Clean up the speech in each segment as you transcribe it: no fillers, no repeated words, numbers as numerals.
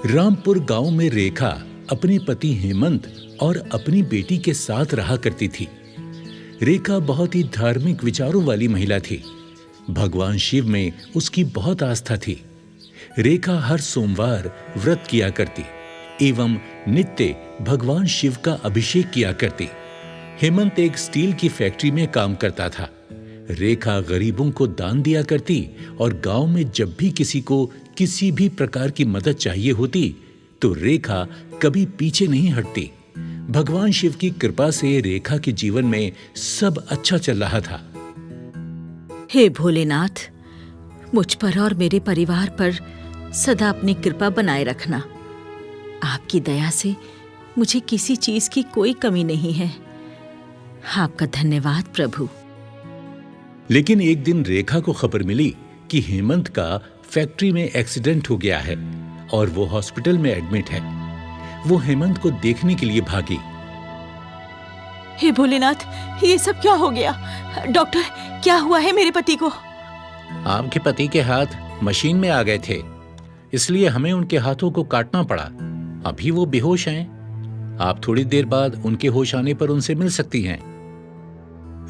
रामपुर गांव में रेखा अपने पति हेमंत और अपनी बेटी के साथ रहा करती थी। रेखा बहुत ही धार्मिक विचारों वाली महिला थी। भगवान शिव में उसकी बहुत आस्था थी। रेखा हर सोमवार व्रत किया करती एवं नित्य भगवान शिव का अभिषेक किया करती। हेमंत एक स्टील की फैक्ट्री में काम करता था। रेखा गरीबों को दान दिया करती और गांव में जब भी किसी को किसी भी प्रकार की मदद चाहिए होती तो रेखा कभी पीछे नहीं हटती। भगवान शिव की कृपा से रेखा के जीवन में सब अच्छा चल रहा था। हे भोलेनाथ, मुझ पर और मेरे परिवार पर सदा अपनी कृपा बनाए रखना। आपकी दया से मुझे किसी चीज की कोई कमी नहीं है। आपका धन्यवाद प्रभु। लेकिन एक दिन रेखा को खबर मिली कि हेमंत का फैक्ट्री में एक्सीडेंट हो गया है और वो हॉस्पिटल में एडमिट है। वो हेमंत को देखने के लिए भागी। हे भोलेनाथ, ये सब क्या हो गया? डॉक्टर, क्या हुआ है मेरे पति को? आपके पति के हाथ मशीन में आ गए थे, इसलिए हमें उनके हाथों को काटना पड़ा। अभी वो बेहोश हैं। आप थोड़ी देर बाद उनके होश आने पर उनसे मिल सकती हैं।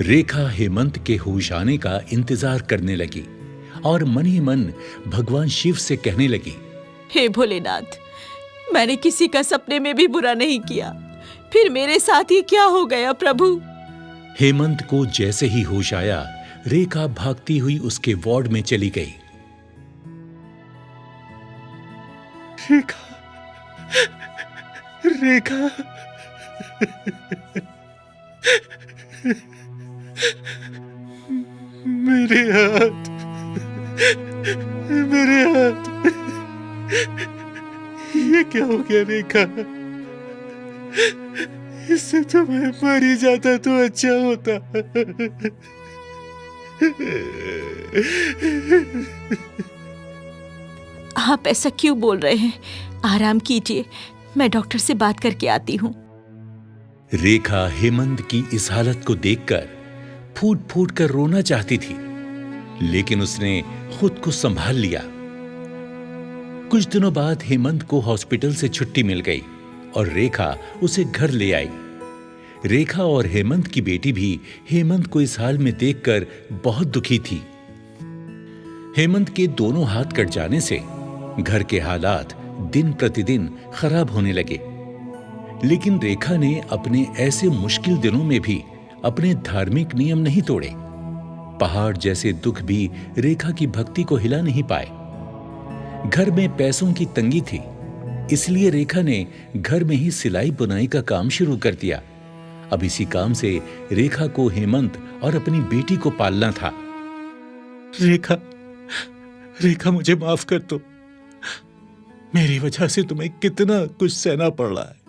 रेखा हेमंत के होश आने का इंतजार करने लगी और मन ही मन भगवान शिव से कहने लगी, हे भोलेनाथ, मैंने किसी का सपने में भी बुरा नहीं किया, फिर मेरे साथ ये क्या हो गया प्रभु? हेमंत को जैसे ही होश आया, रेखा भागती हुई उसके वार्ड में चली गई। रेखा, रेखा, मेरे हाथ, मेरे हाथ, ये क्या हो गया रेखा? इससे तो मैं मर ही जाता तो अच्छा होता। आप ऐसा क्यों बोल रहे हैं? आराम कीजिए, मैं डॉक्टर से बात करके आती हूँ। रेखा हेमंत की इस हालत को देखकर फूट फूट कर रोना चाहती थी, लेकिन उसने खुद को संभाल लिया। कुछ दिनों बाद हेमंत को हॉस्पिटल से छुट्टी मिल गई और रेखा उसे घर ले आई। रेखा और हेमंत की बेटी भी हेमंत को इस हाल में देखकर बहुत दुखी थी। हेमंत के दोनों हाथ कट जाने से घर के हालात दिन प्रतिदिन खराब होने लगे, लेकिन रेखा ने अपने ऐसे मुश्किल दिनों में भी अपने धार्मिक नियम नहीं तोड़े। पहाड़ जैसे दुख भी रेखा की भक्ति को हिला नहीं पाए। घर में पैसों की तंगी थी, इसलिए रेखा ने घर में ही सिलाई बुनाई का काम शुरू कर दिया। अब इसी काम से रेखा को हेमंत और अपनी बेटी को पालना था। रेखा, रेखा, मुझे माफ कर दो। मेरी वजह से तुम्हें कितना कुछ सहना पड़ रहा है।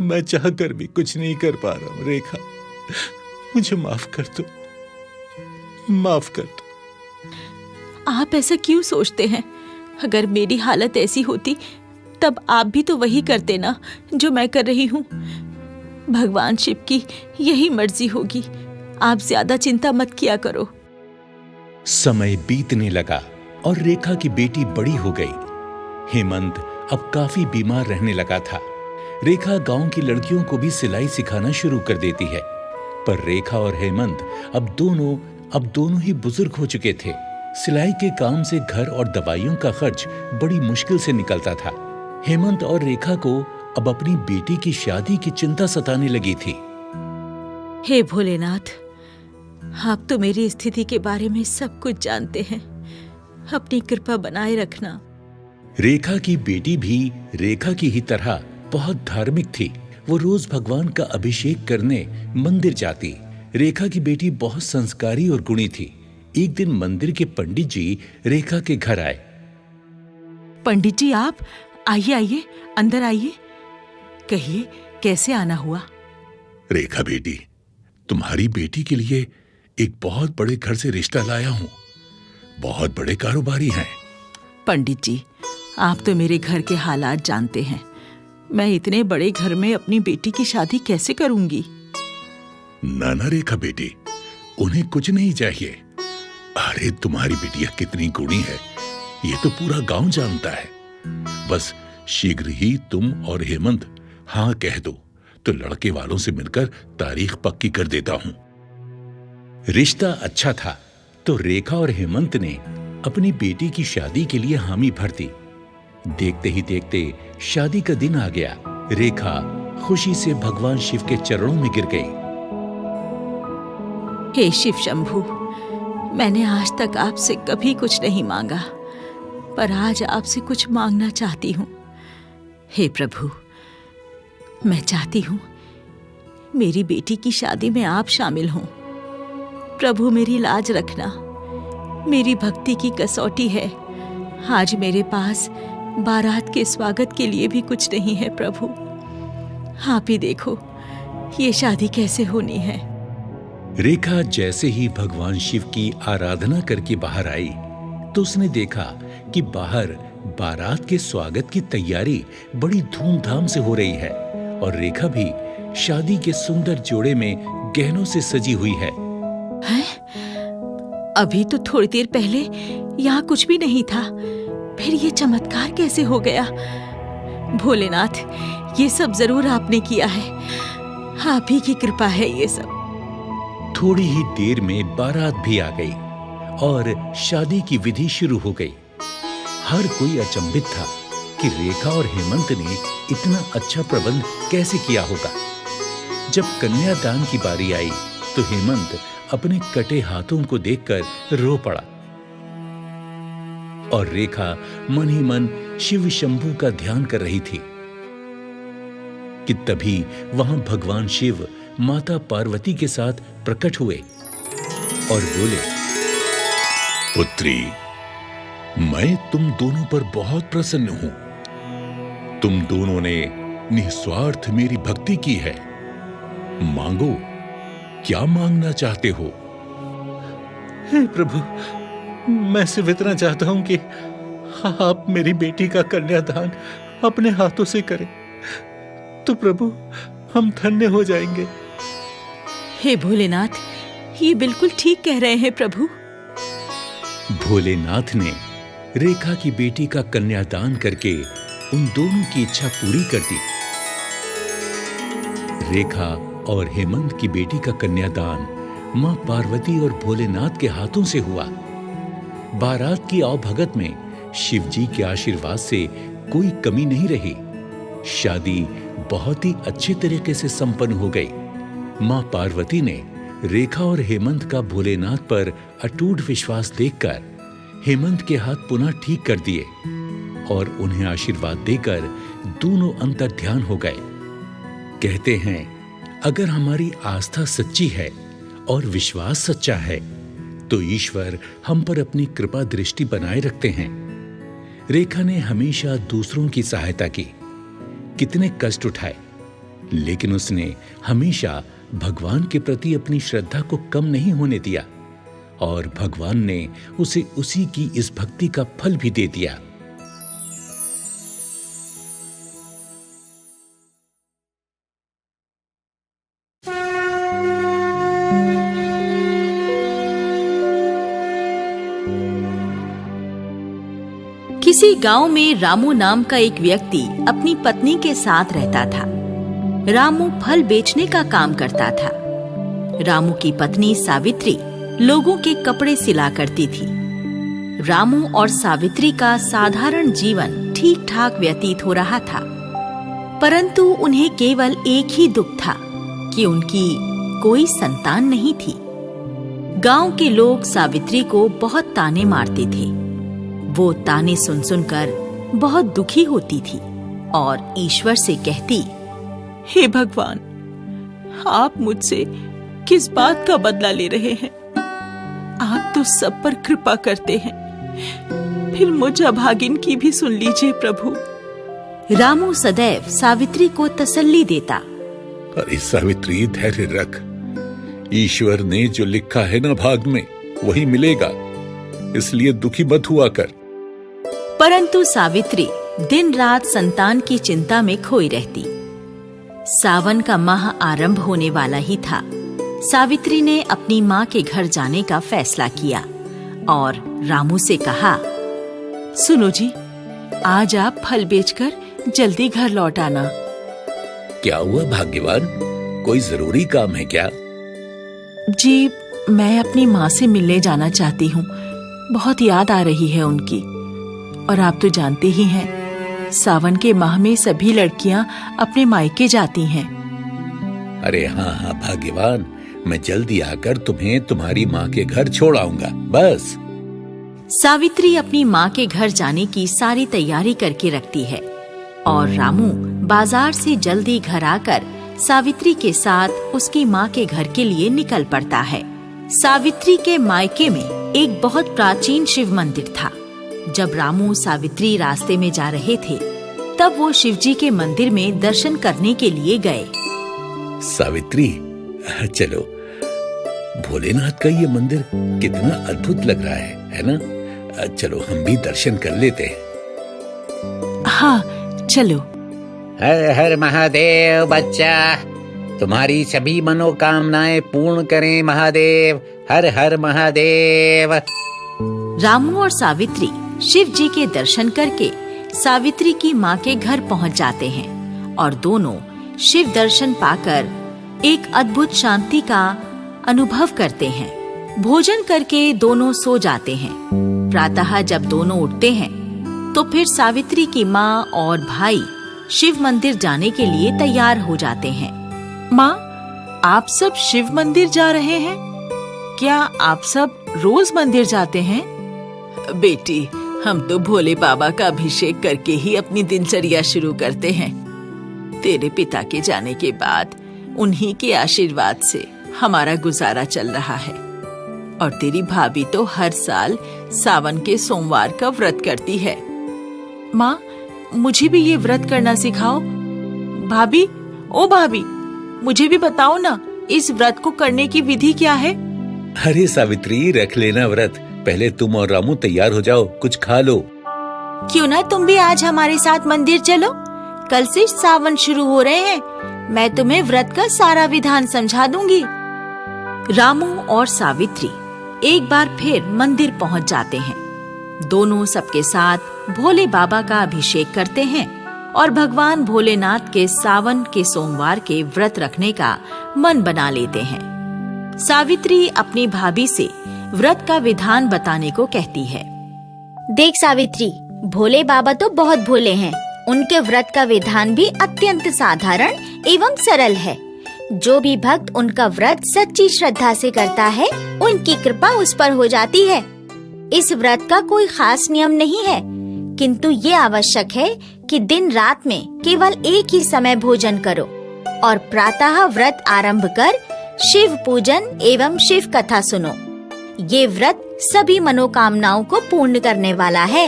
मैं चाहकर भी कुछ नहीं कर पा रहा हूं। रेखा, मुझे माफ कर दो, माफ कर दो। आप ऐसा क्यों सोचते हैं? अगर मेरी हालत ऐसी होती तब आप भी तो वही करते ना जो मैं कर रही हूँ। भगवान शिव की यही मर्जी होगी। आप ज्यादा चिंता मत किया करो। समय बीतने लगा और रेखा की बेटी बड़ी हो गई। हेमंत अब काफी बीमार रहने लगा था। रेखा गांव की लड़कियों को भी सिलाई सिखाना शुरू कर देती है, पर रेखा और हेमंत अब दोनों ही बुजुर्ग हो चुके थे। सिलाई के काम से घर और दवाइयों का खर्च बड़ी मुश्किल से निकलता था। हेमंत और रेखा को अब अपनी बेटी की शादी की चिंता सताने लगी थी। हे भोलेनाथ, आप तो मेरी स्थिति के बारे में सब कुछ जानते हैं। अपनी कृपा बनाए रखना। रेखा की बेटी भी रेखा की ही तरह बहुत धार्मिक थी। वो रोज भगवान का अभिषेक करने मंदिर जाती। रेखा की बेटी बहुत संस्कारी और गुणी थी। एक दिन मंदिर के पंडित जी रेखा के घर आए। पंडित जी, आप आइए, आइए, अंदर आइए। कहिए, कैसे आना हुआ? रेखा बेटी, तुम्हारी बेटी के लिए एक बहुत बड़े घर से रिश्ता लाया हूं। बहुत बड़े कारोबारी हैं। पंडित जी, आप तो मेरे घर के हालात जानते हैं। मैं इतने बड़े घर में अपनी बेटी की शादी कैसे करूंगी? ना रेखा बेटी, उन्हें कुछ नहीं चाहिए। अरे तुम्हारी बिटिया कितनी गुणी है ये तो पूरा गांव जानता है। बस शीघ्र ही तुम और हेमंत हाँ कह दो तो लड़के वालों से मिलकर तारीख पक्की कर देता हूं। रिश्ता अच्छा था तो रेखा और हेमंत ने अपनी बेटी की शादी के लिए हामी भर दी। देखते ही देखते शादी का दिन आ गया। रेखा खुशी से भगवान शिव के चरणों में गिर गई। हे शिव शंभू, मैंने आज तक आपसे कभी कुछ नहीं मांगा, पर आज आपसे कुछ मांगना चाहती हूँ। हे प्रभु, मैं चाहती हूँ मेरी बेटी की शादी में आप शामिल हों। प्रभु मेरी लाज रखना, मेरी भक्ति की कसौटी है। आज मेरे पास बारात के स्वागत के लिए भी कुछ नहीं है प्रभु। आप ही देखो ये शादी कैसे होनी है। रेखा जैसे ही भगवान शिव की आराधना करके बाहर आई तो उसने देखा कि बाहर बारात के स्वागत की तैयारी बड़ी धूमधाम से हो रही है और रेखा भी शादी के सुंदर जोड़े में गहनों से सजी हुई है। हैं? अभी तो थोड़ी देर पहले यहाँ कुछ भी नहीं था, फिर ये चमत्कार कैसे हो गया? भोलेनाथ, ये सब जरूर आपने किया है, आप ही की कृपा है ये सब। थोड़ी ही देर में बारात भी आ गई और शादी की विधि शुरू हो गई। हर कोई अचंभित था कि रेखा और हेमंत ने इतना अच्छा प्रबंध कैसे किया होगा। जब कन्यादान की बारी आई तो हेमंत अपने कटे हाथों को देखकर रो पड़ा और रेखा मन ही मन शिव शंभू का ध्यान कर रही थी कि तभी वहां भगवान शिव माता पार्वती के साथ प्रकट हुए और बोले, पुत्री, मैं तुम दोनों पर बहुत प्रसन्न हूं। तुम दोनों ने निस्वार्थ मेरी भक्ति की है। मांगो, क्या मांगना चाहते हो? हे प्रभु, मैं सिर्फ इतना चाहता हूं कि आप मेरी बेटी का कन्यादान अपने हाथों से करें तो प्रभु हम धन्य हो जाएंगे। हे भोलेनाथ, ये बिल्कुल ठीक कह रहे हैं प्रभु। भोलेनाथ ने रेखा की बेटी का कन्यादान करके उन दोनों की इच्छा पूरी कर दी। रेखा और हेमंत की बेटी का कन्यादान मां पार्वती और भोलेनाथ के हाथों से हुआ। बारात की आवभगत में शिव जी के आशीर्वाद से कोई कमी नहीं रही। शादी बहुत ही अच्छे तरीके से संपन्न हो गई। मां पार्वती ने रेखा और हेमंत का भोलेनाथ पर अटूट विश्वास देखकर हेमंत के हाथ पुनः ठीक कर दिए और उन्हें आशीर्वाद देकर दोनों अंतर्ध्यान हो गए। कहते हैं, अगर हमारी आस्था सच्ची है और विश्वास सच्चा है तो ईश्वर हम पर अपनी कृपा दृष्टि बनाए रखते हैं। रेखा ने हमेशा दूसरों की सहायता की, कितने कष्ट उठाए, लेकिन उसने हमेशा भगवान के प्रति अपनी श्रद्धा को कम नहीं होने दिया और भगवान ने उसे उसी की इस भक्ति का फल भी दे दिया। किसी गांव में रामू नाम का एक व्यक्ति अपनी पत्नी के साथ रहता था। रामू फल बेचने का काम करता था। रामू की पत्नी सावित्री लोगों के कपड़े सिला करती थी। रामू और सावित्री का साधारण जीवन ठीक ठाक व्यतीत हो रहा था, परंतु उन्हें केवल एक ही दुख था कि उनकी कोई संतान नहीं थी। गांव के लोग सावित्री को बहुत ताने मारते थे। वो ताने सुन सुनकर बहुत दुखी होती थी और ईश्वर से कहती, हे भगवान, आप मुझसे किस बात का बदला ले रहे हैं? आप तो सब पर कृपा करते हैं, फिर मुझ अभागिन की भी सुन लीजिए प्रभु। रामू सदैव सावित्री को तसल्ली देता। अरे सावित्री, धैर्य रख। ईश्वर ने जो लिखा है ना भाग में वही मिलेगा, इसलिए दुखी मत हुआ कर। परंतु सावित्री दिन रात संतान की चिंता में खोई रहती। सावन का माह आरंभ होने वाला ही था। सावित्री ने अपनी माँ के घर जाने का फैसला किया और रामू से कहा, सुनो जी, आज आप फल बेचकर जल्दी घर लौट आना। क्या हुआ भाग्यवान, कोई जरूरी काम है क्या? जी, मैं अपनी माँ से मिलने जाना चाहती हूँ। बहुत याद आ रही है उनकी। और आप तो जानते ही हैं, सावन के माह में सभी लड़कियाँ अपने मायके जाती हैं। अरे हाँ हाँ भाग्यवान, मैं जल्दी आकर तुम्हें तुम्हारी माँ के घर छोड़ आऊंगा, बस। सावित्री अपनी माँ के घर जाने की सारी तैयारी करके रखती है और रामू बाजार से जल्दी घर आकर सावित्री के साथ उसकी माँ के घर के लिए निकल पड़ता है। सावित्री के मायके में एक बहुत प्राचीन शिव मंदिर था। जब रामू सावित्री रास्ते में जा रहे थे, तब वो शिवजी के मंदिर में दर्शन करने के लिए गए। सावित्री, चलो, भोलेनाथ का ये मंदिर कितना अद्भुत लग रहा है ना? चलो हम भी दर्शन कर लेते हैं। हाँ, चलो। हर हर महादेव बच्चा, तुम्हारी सभी मनोकामनाएं पूर्ण करें महादेव। हर हर महादेव। रामू और सावित्री शिव जी के दर्शन करके सावित्री की माँ के घर पहुँच जाते हैं और दोनों शिव दर्शन पाकर एक अद्भुत शांति का अनुभव करते हैं। भोजन करके दोनों सो जाते हैं। प्रातः जब दोनों उठते हैं तो फिर सावित्री की माँ और भाई शिव मंदिर जाने के लिए तैयार हो जाते हैं। माँ, आप सब शिव मंदिर जा रहे हैं? क्या आप सब रोज मंदिर जाते हैं? बेटी, हम तो भोले बाबा का अभिषेक करके ही अपनी दिनचर्या शुरू करते हैं। तेरे पिता के जाने के बाद उन्हीं के आशीर्वाद से हमारा गुजारा चल रहा है। और तेरी भाभी तो हर साल सावन के सोमवार का व्रत करती है। माँ, मुझे भी ये व्रत करना सिखाओ। भाभी, ओ भाभी, मुझे भी बताओ ना, इस व्रत को करने की विधि क्या है? अरे सावित्री, रख लेना व्रत। पहले तुम और रामू तैयार हो जाओ, कुछ खा लो। क्यों ना तुम भी आज हमारे साथ मंदिर चलो। कल से सावन शुरू हो रहे हैं। मैं तुम्हें व्रत का सारा विधान समझा दूंगी। रामू और सावित्री एक बार फिर मंदिर पहुंच जाते हैं। दोनों सबके साथ भोले बाबा का अभिषेक करते हैं और भगवान भोलेनाथ के सावन के सोमवार के व्रत रखने का मन बना लेते हैं। सावित्री अपनी भाभी से व्रत का विधान बताने को कहती है। देख सावित्री, भोले बाबा तो बहुत भोले हैं। उनके व्रत का विधान भी अत्यंत साधारण एवं सरल है। जो भी भक्त उनका व्रत सच्ची श्रद्धा से करता है, उनकी कृपा उस पर हो जाती है। इस व्रत का कोई खास नियम नहीं है, किंतु ये आवश्यक है कि दिन रात में केवल एक ही समय भोजन करो और प्रातः व्रत आरंभ कर शिव पूजन एवं शिव कथा सुनो। ये व्रत सभी मनोकामनाओं को पूर्ण करने वाला है।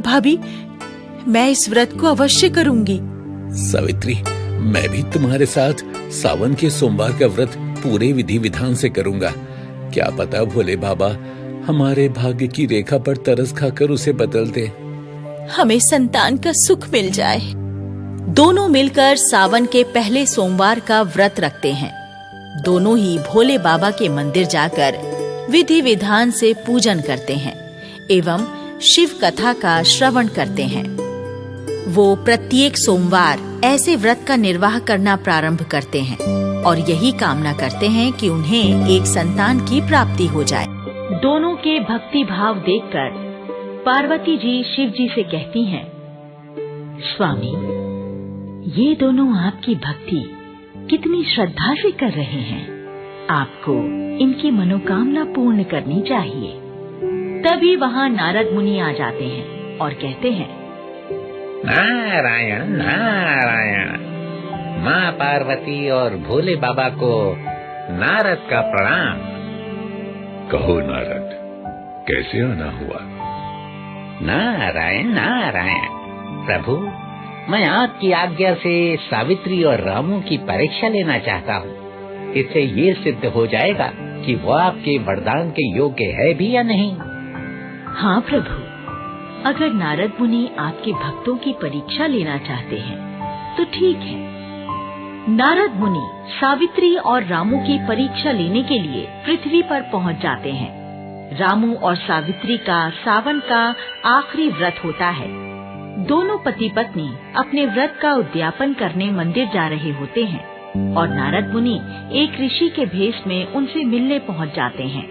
भाभी, मैं इस व्रत को अवश्य करूंगी। सावित्री, मैं भी तुम्हारे साथ सावन के सोमवार का व्रत पूरे विधि विधान से करूंगा। क्या पता भोले बाबा हमारे भाग्य की रेखा पर तरस खाकर उसे बदल दे। हमें संतान का सुख मिल जाए। दोनों मिलकर सावन के पहले सोमवार का व्रत रखते हैं। दोनों ही भोले बाबा के मंदिर जाकर विधि विधान से पूजन करते हैं एवं शिव कथा का श्रवण करते हैं। वो प्रत्येक सोमवार ऐसे व्रत का निर्वाह करना प्रारंभ करते हैं और यही कामना करते हैं कि उन्हें एक संतान की प्राप्ति हो जाए। दोनों के भक्ति भाव देखकर पार्वती जी शिव जी से कहती हैं, स्वामी, ये दोनों आपकी भक्ति कितनी श्रद्धा से कर रहे हैं। आपको इनकी मनोकामना पूर्ण करनी चाहिए। तभी वहाँ नारद मुनि आ जाते हैं और कहते हैं, नारायण नारायण। माँ पार्वती और भोले बाबा को नारद का प्रणाम। कहो नारद, कैसे आना हुआ? नारायण नारायण। प्रभु, मैं आपकी आज्ञा से सावित्री और रामू की परीक्षा लेना चाहता हूँ। इससे ये सिद्ध हो जाएगा कि वो आपके वरदान के योग्य है भी या नहीं। हाँ प्रभु, अगर नारद मुनि आपके भक्तों की परीक्षा लेना चाहते हैं तो ठीक है। नारद मुनि सावित्री और रामू की परीक्षा लेने के लिए पृथ्वी पर पहुंच जाते हैं। रामू और सावित्री का सावन का आखिरी व्रत होता है। दोनों पति पत्नी अपने व्रत का उद्यापन करने मंदिर जा रहे होते हैं और नारद मुनि एक ऋषि के भेष में उनसे मिलने पहुंच जाते हैं।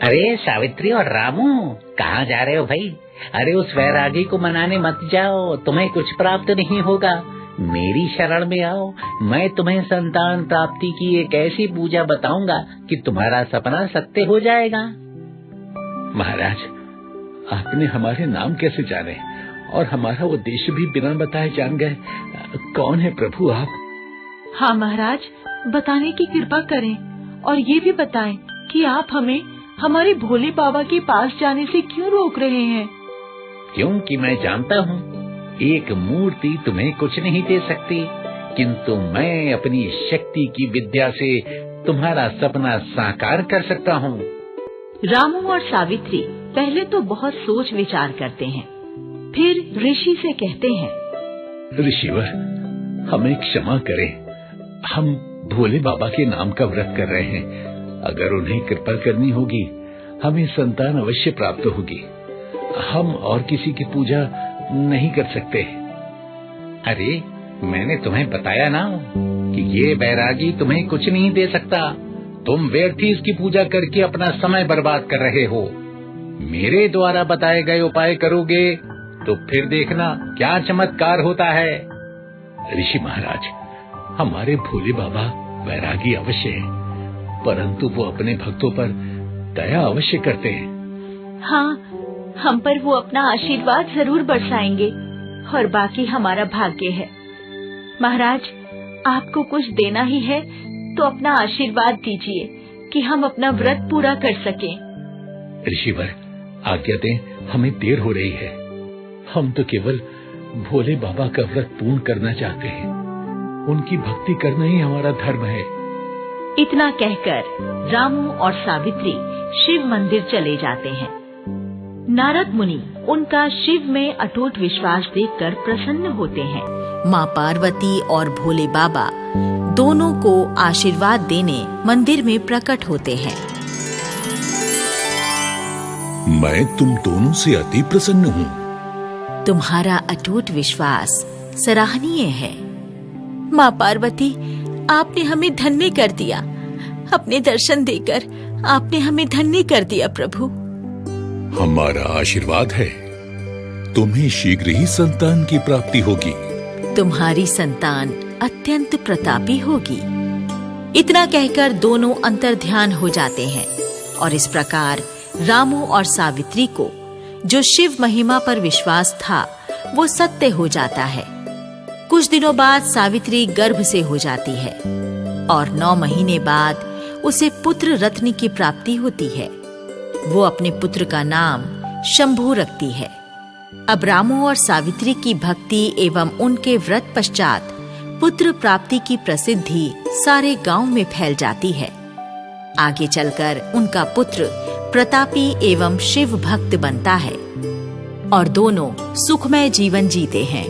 अरे सावित्री और रामू, कहाँ जा रहे हो भाई? अरे उस वैरागी को मनाने मत जाओ, तुम्हें कुछ प्राप्त नहीं होगा। मेरी शरण में आओ, मैं तुम्हें संतान प्राप्ति की एक ऐसी पूजा बताऊंगा कि तुम्हारा सपना सत्य हो जाएगा। महाराज, आपने हमारे नाम कैसे जाने और हमारा उद्देश्य भी बिना बताए जान गए? कौन है प्रभु आप? हाँ महाराज, बताने की कृपा करें और ये भी बताएं कि आप हमें हमारे भोले बाबा के पास जाने से क्यों रोक रहे हैं? क्योंकि मैं जानता हूँ एक मूर्ति तुम्हें कुछ नहीं दे सकती, किंतु मैं अपनी शक्ति की विद्या से तुम्हारा सपना साकार कर सकता हूँ। रामू और सावित्री पहले तो बहुत सोच विचार करते हैं, फिर ऋषि से कहते हैं, ऋषिवर, हमें क्षमा करें, हम भोले बाबा के नाम का व्रत कर रहे हैं। अगर उन्हें कृपा करनी होगी, हमें संतान अवश्य प्राप्त होगी। हम और किसी की पूजा नहीं कर सकते। अरे मैंने तुम्हें बताया ना कि ये बैरागी तुम्हें कुछ नहीं दे सकता। तुम व्यर्थ ही इसकी पूजा करके अपना समय बर्बाद कर रहे हो। मेरे द्वारा बताए गए उपाय करोगे तो फिर देखना क्या चमत्कार होता है। ऋषि महाराज, हमारे भोले बाबा वैरागी अवश्य है, परंतु वो अपने भक्तों पर दया अवश्य करते हैं। हाँ, हम पर वो अपना आशीर्वाद जरूर बरसाएंगे और बाकी हमारा भाग्य है। महाराज, आपको कुछ देना ही है तो अपना आशीर्वाद दीजिए कि हम अपना व्रत पूरा कर सकें। ऋषिवर, आज्ञा दें, हमें देर हो रही है। हम तो केवल भोले बाबा का व्रत पूर्ण करना चाहते हैं। उनकी भक्ति करना ही हमारा धर्म है। इतना कहकर रामू और सावित्री शिव मंदिर चले जाते हैं। नारद मुनि उनका शिव में अटूट विश्वास देखकर प्रसन्न होते हैं। माँ पार्वती और भोले बाबा दोनों को आशीर्वाद देने मंदिर में प्रकट होते हैं। मैं तुम दोनों से अति प्रसन्न हूँ। तुम्हारा अटूट विश्वास सराहनीय है। माँ पार्वती, आपने हमें धन्य कर दिया। अपने दर्शन देकर आपने हमें धन्य कर दिया प्रभु। हमारा आशीर्वाद है, तुम्हें शीघ्र ही संतान की प्राप्ति होगी। तुम्हारी संतान अत्यंत प्रतापी होगी। इतना कहकर दोनों अंतर्ध्यान हो जाते हैं और इस प्रकार रामू और सावित्री को जो शिव महिमा पर विश्वास था वो सत्य हो जाता है। कुछ दिनों बाद सावित्री गर्भ से हो जाती है और 9 महीने बाद उसे पुत्र रत्न की प्राप्ति होती है। वो अपने पुत्र का नाम शंभू रखती है। अब रामू और सावित्री की भक्ति एवं उनके व्रत पश्चात पुत्र प्राप्ति की प्रसिद्धि सारे गांव में फैल जाती है। आगे चलकर उनका पुत्र प्रतापी एवं शिव भक्त बनता है और दोनों सुखमय जीवन जीते हैं।